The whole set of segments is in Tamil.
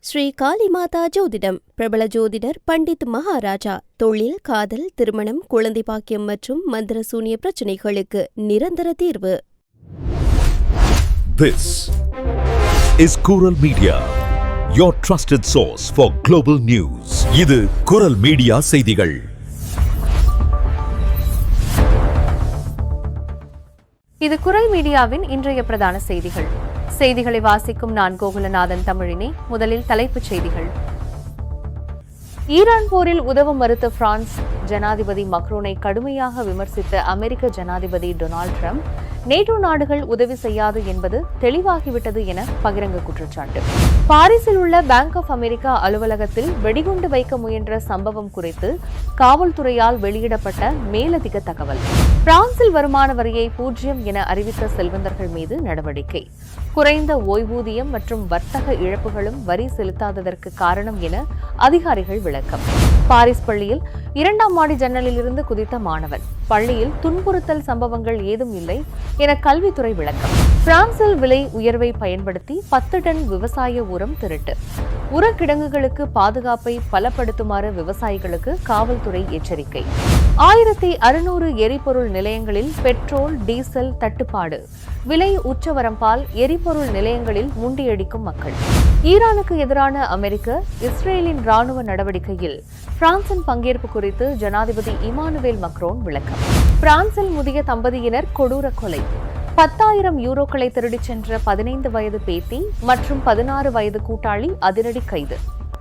ஸ்ரீ காளிமாதா ஜோதிடம் பிரபல ஜோதிடர் பண்டித் மகாராஜா. தொழில், காதல், திருமணம், குழந்தை பாக்கியம் மற்றும் மந்திர சூனிய பிரச்சனைகளுக்கு நிரந்தர தீர்வு. This is Kural Media, your trusted source for global news. இது குரல் மீடியா செய்திகள். இது குரல் மீடியாவின் இன்றைய பிரதான செய்திகள். செய்திகளை வாசிக்கும் நான் கோகுலநாதன் தமிழினி. முதலில் தலைப்புச் செய்திகள். ஈரான் போரில் உதவ மறுத்த பிரான்ஸ் ஜனாதிபதி மக்ரோனை கடுமையாக விமர்சித்த அமெரிக்க ஜனாதிபதி டொனால்டு டிரம்ப், நேட்டோ நாடுகள் உதவி செய்யாது என்பது தெளிவாகிவிட்டது என பகிரங்க குற்றச்சாட்டு. பாரிஸில் உள்ள பேங்க் ஆஃப் அமெரிக்கா அலுவலகத்தில் வெடிகுண்டு வைக்க முயன்ற சம்பவம் குறித்து காவல்துறையால் வெளியிடப்பட்ட மேலதிக தகவல். பிரான்சில் வருமான வரியை 0 என அறிவித்த செல்வந்தர்கள் மீது நடவடிக்கை. குறைந்த ஓய்வூதியம் மற்றும் வர்த்தக இழப்புகளும் வரி செலுத்தாததற்கு காரணம் என அதிகாரிகள் விளக்கம். பாரிஸ் பள்ளியில் 2ஆம் மாடி ஜன்னலில் இருந்து குதித்த மாணவன். பள்ளியில் துன்புறுத்தல் சம்பவங்கள் ஏதும் இல்லை என கல்வித்துறை விளக்கம். பிரான்சில் விலை உயர்வை பயன்படுத்தி 10 டன் விவசாய உரம் திருட்டு. உரக்கிடங்குகளுக்கு பாதுகாப்பை பலப்படுத்துமாறு விவசாயிகளுக்கு காவல்துறை எச்சரிக்கை. 1600 எரிபொருள் நிலையங்களில் பெட்ரோல், டீசல் தட்டுப்பாடு. விலை உச்சவரம்பால் எரிபொருள் நிலையங்களில் முண்டியடிக்கும் மக்கள். ஈரானுக்கு எதிரான அமெரிக்க, இஸ்ரேலின் ராணுவ நடவடிக்கையில் பிரான்சின் பங்கேற்பு குறித்து ஜனாதிபதி இமானுவேல் மக்ரோன் விளக்கம். பிரான்சில் முதிய தம்பதியினர் கொடூர கொலை. 10,000 யூரோக்களை திருடிச் சென்ற 15 வயது பேத்தி மற்றும் 16 வயது கூட்டாளி அதிரடி கைது.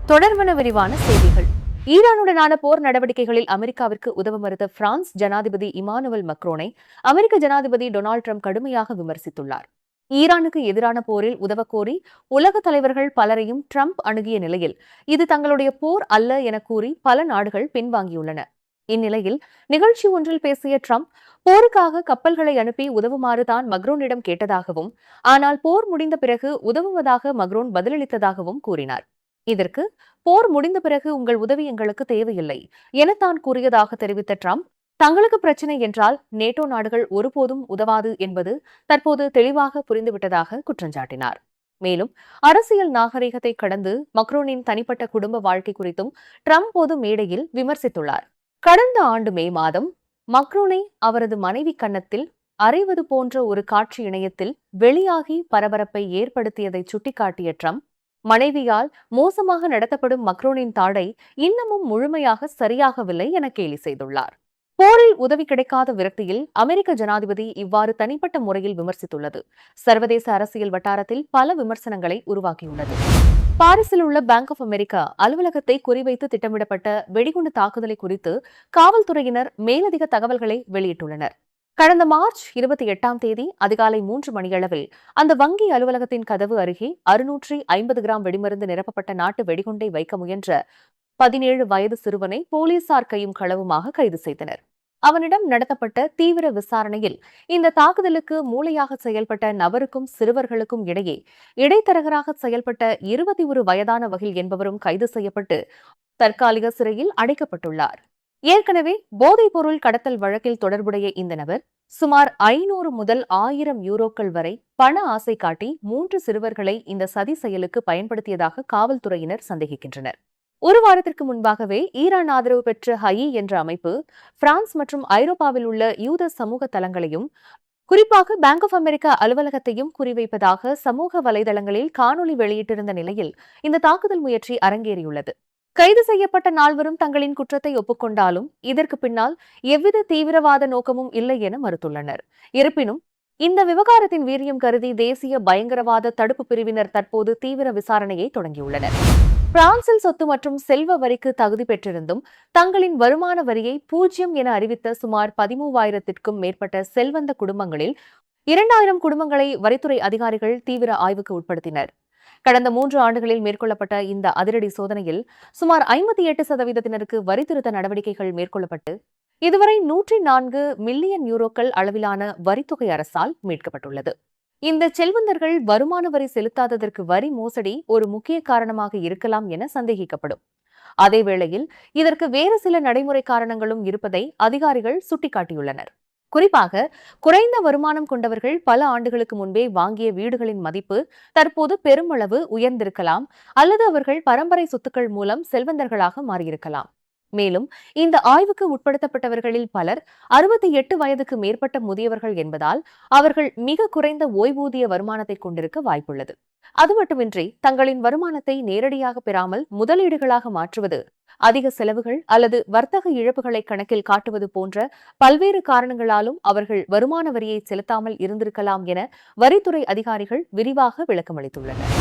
தொடர்பான விரிவான செய்திகள். ஈரானுடனான போர் நடவடிக்கைகளில் அமெரிக்காவிற்கு உதவ மறுத்த பிரான்ஸ் ஜனாதிபதி இமானுவேல் மக்ரோனை அமெரிக்க ஜனாதிபதி டொனால்டு டிரம்ப் கடுமையாக விமர்சித்துள்ளார். ஈரானுக்கு எதிரான போரில் உதவக்கோரி உலக தலைவர்கள் பலரையும் டிரம்ப் அணுகிய நிலையில் இது தங்களுடைய போர் அல்ல என கூறி பல நாடுகள் பின்வாங்கியுள்ளன. இந்நிலையில் நிகழ்ச்சி ஒன்றில் பேசிய டிரம்ப், போருக்காக கப்பல்களை அனுப்பி உதவுமாறு தான் மக்ரோனிடம் கேட்டதாகவும், ஆனால் போர் முடிந்த பிறகு உதவுவதாக மக்ரோன் பதிலளித்ததாகவும் கூறினார். இதற்கு, போர் முடிந்த பிறகு உங்கள் உதவி எங்களுக்கு தேவையில்லை என தான் கூறியதாக தெரிவித்த டிரம்ப், தங்களுக்கு பிரச்சினை என்றால் நேட்டோ நாடுகள் ஒருபோதும் உதவாது என்பது தற்போது தெளிவாக புரிந்துவிட்டதாக குற்றஞ்சாட்டினார். மேலும் அரசியல் நாகரிகத்தை கடந்து மக்ரோனின் தனிப்பட்ட குடும்ப வாழ்க்கை குறித்தும் டிரம்ப் பொது மேடையில் விமர்சித்துள்ளார். கடந்த ஆண்டு மே மாதம் மக்ரோனை அவரது மனைவி கன்னத்தில் அறைவது போன்ற ஒரு காட்சி இணையத்தில் வெளியாகி பரபரப்பை ஏற்படுத்தியதை சுட்டிக்காட்டிய டிரம்ப், மனைவியால் மோசமாக நடத்தப்படும் மக்ரோனின் தாடை இன்னமும் முழுமையாக சரியாகவில்லை என கேலி செய்துள்ளார். போரில் உதவி கிடைக்காத விரக்தியில் அமெரிக்க ஜனாதிபதி இவ்வாறு தனிப்பட்ட முறையில் விமர்சித்துள்ளது சர்வதேச அரசியல் வட்டாரத்தில் பல விமர்சனங்களை உருவாக்கியுள்ளது. பாரிஸில் உள்ள பேங்க் ஆஃப் அமெரிக்கா அலுவலகத்தை குறிவைத்து திட்டமிடப்பட்ட வெடிகுண்டு தாக்குதலை குறித்து காவல்துறையினர் மேலதிக தகவல்களை வெளியிட்டுள்ளனர். கடந்த மார்ச் 28ஆம் தேதி அதிகாலை 3 மணியளவில் அந்த வங்கி அலுவலகத்தின் கதவு அருகே 650 கிராம் வெடிமருந்து நிரப்பப்பட்ட நாட்டு வெடிகுண்டை வைக்க முயன்ற 17 வயது சிறுவனை போலீசார் கையும் களவுமாக கைது செய்தனர். அவனிடம் நடத்தப்பட்ட தீவிர விசாரணையில் இந்த தாக்குதலுக்கு மூளையாக செயல்பட்ட நபருக்கும் சிறுவர்களுக்கும் இடையே இடைத்தரகராக செயல்பட்ட 21 வயதான வகில் என்பவரும் கைது செய்யப்பட்டு தற்காலிக சிறையில் அடைக்கப்பட்டுள்ளார். ஏற்கனவே போதைப் பொருள் கடத்தல் வழக்கில் தொடர்புடைய இந்த நபர் சுமார் 500 முதல் 1000 யூரோக்கள் வரை பண ஆசை காட்டி 3 சிறுவர்களை இந்த சதி செயலுக்கு பயன்படுத்தியதாக காவல்துறையினர் சந்தேகிக்கின்றனர். ஒரு வாரத்திற்கு முன்பாகவே ஈரான் ஆதரவு பெற்ற ஹயி என்ற அமைப்பு பிரான்ஸ் மற்றும் ஐரோப்பாவில் உள்ள யூத சமூக தளங்களையும் குறிப்பாக பேங்க் ஆஃப் அமெரிக்கா அலுவலகத்தையும் குறிவைப்பதாக சமூக வலைதளங்களில் காணொலி வெளியிட்டிருந்த நிலையில் இந்த தாக்குதல் முயற்சி அரங்கேறியுள்ளது. கைது செய்யப்பட்ட நால்வரும் தங்களின் குற்றத்தை ஒப்புக்கொண்டாலும் இதற்கு பின்னால் எவ்வித தீவிரவாத நோக்கமும் இல்லை என மறுத்துள்ளனர். இருப்பினும் இந்த விவகாரத்தின் வீரியம் கருதி தேசிய பயங்கரவாத தடுப்பு பிரிவினர் தற்போது தீவிர விசாரணையை தொடங்கியுள்ளனர். பிரான்சில் சொத்து மற்றும் செல்வ வரிக்கு தகுதி பெற்றிருந்தும் தங்களின் வருமான வரியை 0 என அறிவித்த சுமார் 13,000க்கும் மேற்பட்ட செல்வந்த குடும்பங்களில் 2,000 குடும்பங்களை வரித்துறை அதிகாரிகள் தீவிர ஆய்வுக்கு உட்படுத்தினர். கடந்த 3 ஆண்டுகளில் மேற்கொள்ளப்பட்ட இந்த அதிரடி சோதனையில் சுமார் 58% வரி திருத்த நடவடிக்கைகள் மேற்கொள்ளப்பட்டு இதுவரை 104 மில்லியன் யூரோக்கள் அளவிலான வரித்தொகை அரசால் மீட்கப்பட்டுள்ளது. இந்த செல்வந்தர்கள் வருமான வரி செலுத்தாததற்கு வரி மோசடி ஒரு முக்கிய காரணமாக இருக்கலாம் என சந்தேகிக்கப்படும். அதேவேளையில் இதற்கு வேறு சில நடைமுறை காரணங்களும் இருப்பதை அதிகாரிகள் சுட்டிக்காட்டியுள்ளனர். குறிப்பாக குறைந்த வருமானம் கொண்டவர்கள் பல ஆண்டுகளுக்கு முன்பே வாங்கிய வீடுகளின் மதிப்பு தற்போது பெருமளவு உயர்ந்திருக்கலாம் அல்லது அவர்கள் பரம்பரை சொத்துக்கள் மூலம் செல்வந்தர்களாக மாறியிருக்கலாம். மேலும் இந்த ஆய்வுக்கு உட்படுத்தப்பட்டவர்களில் பலர் 68 வயதுக்கு மேற்பட்ட முதியவர்கள் என்பதால் அவர்கள் மிக குறைந்த ஓய்வூதிய வருமானத்தை கொண்டிருக்க வாய்ப்புள்ளது. அது மட்டுமின்றி தங்களின் வருமானத்தை நேரடியாக பெறாமல் முதலீடுகளாக மாற்றுவது, அதிக செலவுகள் அல்லது வர்த்தக இழப்புகளை கணக்கில் காட்டுவது போன்ற பல்வேறு காரணங்களாலும் அவர்கள் வருமான வரியை செலுத்தாமல் இருந்திருக்கலாம் என வரித்துறை அதிகாரிகள் விரிவாக விளக்கமளித்துள்ளனர்.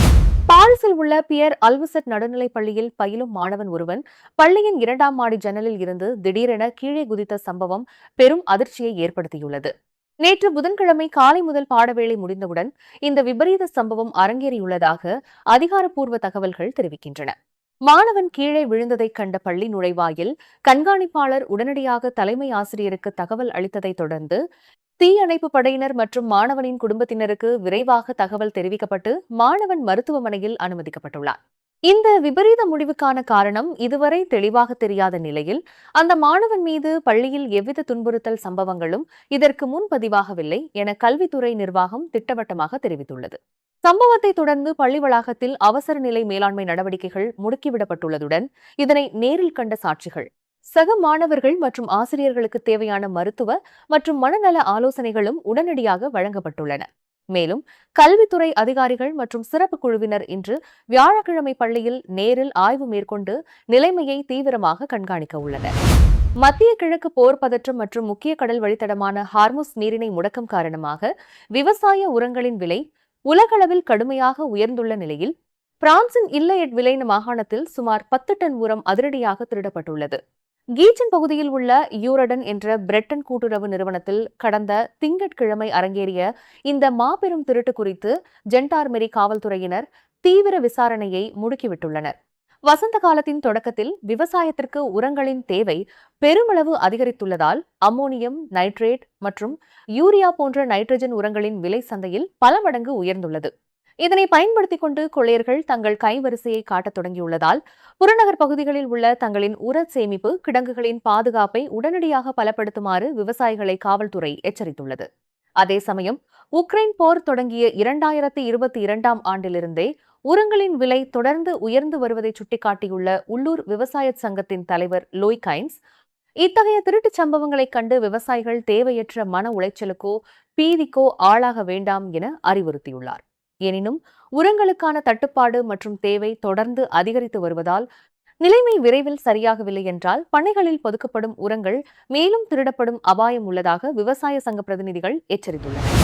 பாரிஸில் உள்ள பியர் அல்வசட் நடுநிலைப் பள்ளியில் பயிலும் மாணவன் ஒருவன் பள்ளியின் 2ஆம் மாடி ஜன்னலில் இருந்து திடீரென கீழே குதித்த சம்பவம் பெரும் அதிர்ச்சியை ஏற்படுத்தியுள்ளது. நேற்று புதன்கிழமை காலை முதல் பாடவேளை முடிந்தவுடன் இந்த விபரீத சம்பவம் அரங்கேறியுள்ளதாக அதிகாரப்பூர்வ தகவல்கள் தெரிவிக்கின்றன. மாணவன் கீழே விழுந்ததைக் கண்ட பள்ளி நுழைவாயில் கண்காணிப்பாளர் உடனடியாக தலைமை ஆசிரியருக்கு தகவல் அளித்ததைத் தொடர்ந்து தீயணைப்பு படையினர் மற்றும் மாணவனின் குடும்பத்தினருக்கு விரைவாக தகவல் தெரிவிக்கப்பட்டு மாணவன் மருத்துவமனையில் அனுமதிக்கப்பட்டுள்ளார். இந்த விபரீத முடிவுக்கான காரணம் இதுவரை தெளிவாக தெரியாத நிலையில் அந்த மாணவன் மீது பள்ளியில் எவ்வித துன்புறுத்தல் சம்பவங்களும் இதற்கு முன் பதிவாகவில்லை என கல்வித்துறை நிர்வாகம் திட்டவட்டமாக தெரிவித்துள்ளது. சம்பவத்தை தொடர்ந்து பள்ளி வளாகத்தில் அவசர நிலை மேலாண்மை நடவடிக்கைகள் முடுக்கிவிடப்பட்டுள்ளதுடன் இதனை நேரில் கண்ட சாட்சிகள், சக மாணவர்கள் மற்றும் ஆசிரியர்களுக்கு தேவையான மருத்துவ மற்றும் மனநல ஆலோசனைகளும் உடனடியாக வழங்கப்பட்டுள்ளன. மேலும் கல்வித்துறை அதிகாரிகள் மற்றும் சிறப்பு குழுவினர் இன்று வியாழக்கிழமை பள்ளியில் நேரில் ஆய்வு மேற்கொண்டு நிலைமையை தீவிரமாக கண்காணிக்க உள்ளனர். மத்திய கிழக்கு போர் பதற்றம் மற்றும் முக்கிய கடல் வழித்தடமான ஹார்முஸ் நீரிணை முடக்கம் காரணமாக விவசாய உரங்களின் விலை உலகளவில் கடுமையாக உயர்ந்துள்ள நிலையில் பிரான்சின் இல்லையட் விலைன மாகாணத்தில் சுமார் 10 டன் உரம் அதிரடியாக திருடப்பட்டுள்ளது. கீச்சன் பகுதியில் உள்ள யூரடன் என்ற பிரெட்டன் கூட்டுறவு நிறுவனத்தில் கடந்த திங்கட்கிழமை அரங்கேறிய இந்த மாபெரும் திருட்டு குறித்து ஜென்டார்மெரி காவல்துறையினர் தீவிர விசாரணையை முடுக்கிவிட்டுள்ளனர். வசந்த காலத்தின் தொடக்கத்தில் விவசாயத்திற்கு உரங்களின் தேவை பெருமளவு அதிகரித்துள்ளதால் அம்மோனியம் நைட்ரேட் மற்றும் யூரியா போன்ற நைட்ரஜன் உரங்களின் விலை சந்தையில் பல மடங்கு உயர்ந்துள்ளது. இதனை பயன்படுத்திக் கொண்டு கொள்ளையர்கள் தங்கள் கைவரிசையை காட்டத் தொடங்கியுள்ளதால் புறநகர் பகுதிகளில் உள்ள தங்களின் உர சேமிப்பு கிடங்குகளின் பாதுகாப்பை உடனடியாக பலப்படுத்துமாறு விவசாயிகளை காவல்துறை எச்சரித்துள்ளது. அதே சமயம் உக்ரைன் போர் தொடங்கிய 2022ஆம் ஆண்டிலிருந்தே உரங்களின் விலை தொடர்ந்து உயர்ந்து வருவதை சுட்டிக்காட்டியுள்ள உள்ளூர் விவசாய சங்கத்தின் தலைவர் லோய் கைன்ஸ், இத்தகைய திருட்டுச் சம்பவங்களைக் கண்டு விவசாயிகள் தேவையற்ற மன உளைச்சலுக்கோ பீதிக்கோ ஆளாக வேண்டாம் என அறிவுறுத்தியுள்ளார். எனினும் உரங்களுக்கான தட்டுப்பாடு மற்றும் தேவை தொடர்ந்து அதிகரித்து வருவதால் நிலைமை விரைவில் சரியாகவில்லை என்றால் பண்ணைகளில் பதுக்கப்படும் உரங்கள் மேலும் திருடப்படும் அபாயம் உள்ளதாக விவசாய சங்க பிரதிநிதிகள் எச்சரித்துள்ளனர்.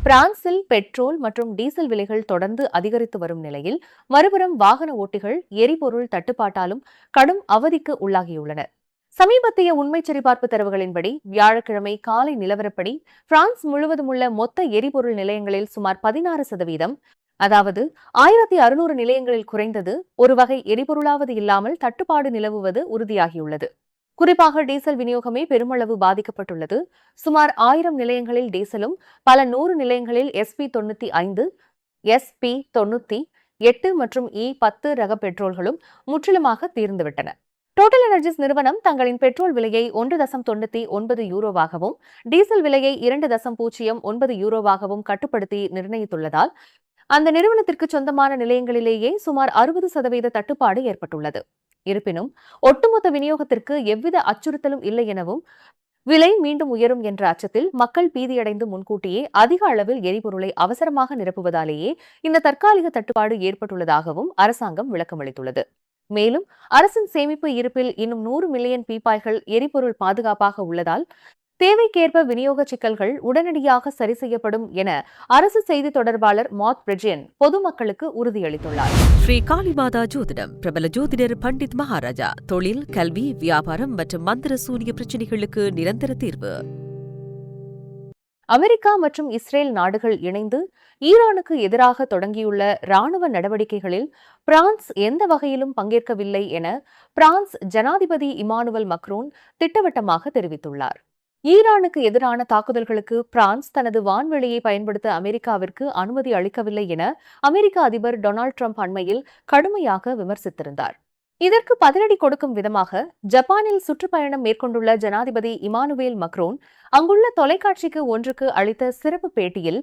பிரான்சில் பெட்ரோல் மற்றும் டீசல் விலைகள் தொடர்ந்து அதிகரித்து வரும் நிலையில் மறுபுறம் வாகன ஓட்டிகள் எரிபொருள் தட்டுப்பாட்டாலும் கடும் அவதிக்கு உள்ளாகியுள்ளனர். சமீபத்திய உண்மை சரிபார்ப்பு தரவுகளின்படி வியாழக்கிழமை காலை நிலவரப்படி பிரான்ஸ் முழுவதும் உள்ள மொத்த எரிபொருள் நிலையங்களில் சுமார் 16%, அதாவது 1600 நிலையங்களில் குறைந்தது ஒரு வகை எரிபொருளாவது இல்லாமல் தட்டுப்பாடு நிலவுவது உறுதியாகியுள்ளது. குறிப்பாக டீசல் விநியோகமே பெருமளவு பாதிக்கப்பட்டுள்ளது. சுமார் 1000 நிலையங்களில் டீசலும் பல 100 நிலையங்களில் SP95, SP98 மற்றும் E10 ரக பெட்ரோல்களும் முற்றிலுமாக தீர்ந்துவிட்டன. டோட்டல் எனர்ஜிஸ் நிறுவனம் தங்களின் பெட்ரோல் விலையை 1.99 யூரோவாகவும் டீசல் விலையை 2.09 யூரோவாகவும் கட்டுப்படுத்தி நிர்ணயித்துள்ளதால் அந்த நிறுவனத்திற்கு சொந்தமான நிலையங்களிலேயே சுமார் 60% தட்டுப்பாடு ஏற்பட்டுள்ளது. இருப்பினும் ஒட்டுமொத்த விநியோகத்திற்கு எவ்வித அச்சுறுத்தலும் இல்லை எனவும் விலை மீண்டும் உயரும் என்ற அச்சத்தில் மக்கள் பீதியடைந்து முன்கூட்டியே அதிக அளவில் எரிபொருளை அவசரமாக நிரப்புவதாலேயே இந்த தற்காலிக தட்டுப்பாடு ஏற்பட்டுள்ளதாகவும் அரசாங்கம் விளக்கமளித்துள்ளது. மேலும் அரசின் சேமிப்பு இருப்பில் இன்னும் 100 மில்லியன் பீப்பாய்கள் எரிபொருள் பாதுகாப்பாக உள்ளதால் தேவைக்கேற்ப விநியோக சிக்கல்கள் உடனடியாக சரி செய்யப்படும் என அரசு செய்தி தொடர்பாளர் மாத் பிரிஜியன் பொதுமக்களுக்கு உறுதியளித்துள்ளார். ஸ்ரீ காளிமாதா ஜோதிடம் பிரபல ஜோதிடர் பண்டித் மகாராஜா. தொழில், கல்வி, வியாபாரம் மற்றும் மந்திர சூனிய பிரச்சனைகளுக்கு நிரந்தர தீர்வு. அமெரிக்கா மற்றும் இஸ்ரேல் நாடுகள் இணைந்து ஈரானுக்கு எதிராக தொடங்கியுள்ள ராணுவ நடவடிக்கைகளில் பிரான்ஸ் எந்த வகையிலும் பங்கேற்கவில்லை என பிரான்ஸ் ஜனாதிபதி இமானுவல் மக்ரோன் திட்டவட்டமாக தெரிவித்துள்ளார். ஈரானுக்கு எதிரான தாக்குதல்களுக்கு பிரான்ஸ் தனது வான்வெளியை பயன்படுத்த அமெரிக்காவிற்கு அனுமதி அளிக்கவில்லை என அமெரிக்க அதிபர் டொனால்டு டிரம்ப் அண்மையில் கடுமையாக விமர்சித்திருந்தார். இதற்கு பதிலடி கொடுக்கும் விதமாக ஜப்பானில் சுற்றுப்பயணம் மேற்கொண்டுள்ள ஜனாதிபதி இமானுவேல் மக்ரோன் அங்குள்ள தொலைக்காட்சிக்கு ஒன்றுக்கு அளித்த சிறப்பு பேட்டியில்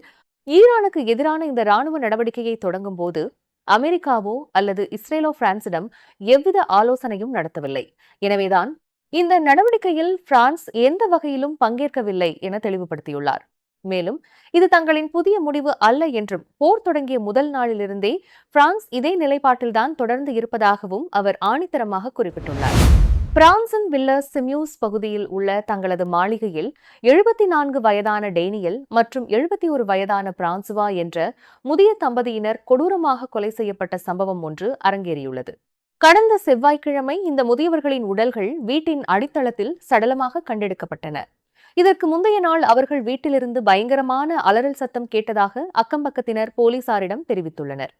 ஈரானுக்கு எதிரான இந்த ராணுவ நடவடிக்கையை தொடங்கும் போது அமெரிக்காவோ அல்லது இஸ்ரேலோ பிரான்சிடம் எவ்வித ஆலோசனையும் நடத்தவில்லை. எனவேதான் இந்த நடவடிக்கையில் பிரான்ஸ் எந்த வகையிலும் பங்கேற்கவில்லை என தெளிவுபடுத்தியுள்ளார். மேலும் இது தங்களின் புதிய முடிவு அல்ல என்றும் போர் தொடங்கிய முதல் நாளிலிருந்தே பிரான்ஸ் இதே நிலைப்பாட்டில்தான் தொடர்ந்து இருப்பதாகவும் அவர் ஆணித்தரமாக குறிப்பிட்டுள்ளார். பிரான்சின் வில்லர்ஸ் சிமியூஸ் பகுதியில் உள்ள தங்களது மாளிகையில் 74 வயதான டேனியல் மற்றும் 71 வயதான பிரான்சுவா என்ற முதிய தம்பதியினர் கொடூரமாக கொலை செய்யப்பட்ட சம்பவம் ஒன்று அரங்கேறியுள்ளது. கடந்த செவ்வாய்க்கிழமை இந்த முதியவர்களின் உடல்கள் வீட்டின் அடித்தளத்தில் சடலமாக கண்டெடுக்கப்பட்டன. இதற்கு முந்தைய நாள் அவர்கள் வீட்டிலிருந்து பயங்கரமான அலறல் சத்தம் கேட்டதாக அக்கம்பக்கத்தினர் போலீசாரிடம் தெரிவித்துள்ளனர்.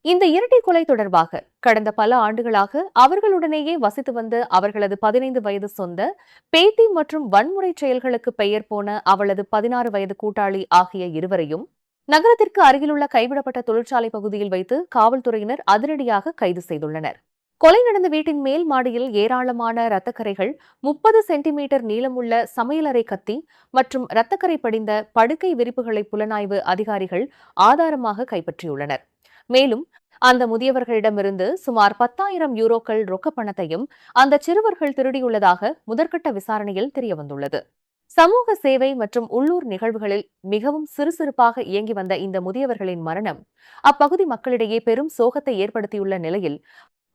இந்த இரட்டை கொலை தொடர்பாக கடந்த பல ஆண்டுகளாக அவர்களுடனேயே வசித்து வந்த அவர்களது 15 வயது சொந்த பேத்தி மற்றும் வன்முறை செயல்களுக்கு பெயர் போன அவளது 16 வயது கூட்டாளி ஆகிய இருவரையும் நகரத்திற்கு அருகிலுள்ள கைவிடப்பட்ட தொழிற்சாலை பகுதியில் வைத்து காவல்துறையினர் அதிரடியாக கைது செய்துள்ளனர். கொலை நடந்த வீட்டின் மேல் மாடியில் ஏராளமான இரத்தக்கரைகள், 30 சென்டிமீட்டர் நீளமுள்ள சமையலறை கத்தி மற்றும் இரத்தக்கரை படிந்த படுக்கை விரிப்புகளை புலனாய்வு அதிகாரிகள் ஆதாரமாக கைப்பற்றியுள்ளனர். மேலும் அந்த முதியவர்களிடமிருந்து சுமார் 10,000 யூரோக்கள் ரொக்க பணத்தையும் அந்த சிறுவர்கள் திருடியுள்ளதாக முதற்கட்ட விசாரணையில் தெரியவந்துள்ளது. சமூக சேவை மற்றும் உள்ளூர் நிகழ்வுகளில் மிகவும் சுறுசுறுப்பாக இயங்கி வந்த இந்த முதியவர்களின் மரணம் அப்பகுதி மக்களிடையே பெரும் சோகத்தை ஏற்படுத்தியுள்ள நிலையில்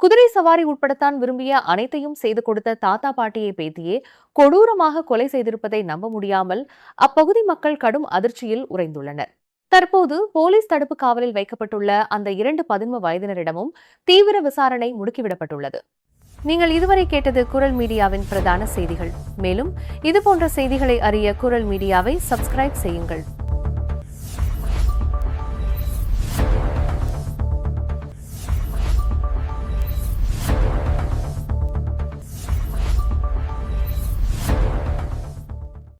குதிரை சவாரி உட்படத்தான் விரும்பிய அனைத்தையும் செய்து கொடுத்த தாத்தா பாட்டியை பேத்தியே கொடூரமாக கொலை செய்திருப்பதை நம்ப முடியாமல் அப்பகுதி மக்கள் கடும் அதிர்ச்சியில் உறைந்துள்ளனர். தற்போது போலீஸ் தடுப்பு காவலில் வைக்கப்பட்டுள்ள அந்த 2 பதின்ம வயதினரிடமும் தீவிர விசாரணை முடுக்கிவிடப்பட்டுள்ளது. நீங்கள் இதுவரை கேட்டது குரல் மீடியாவின் பிரதான செய்திகள். மேலும் இதுபோன்ற செய்திகளை அறிய குரல் மீடியாவை சப்ஸ்கிரைப் செய்யுங்கள்.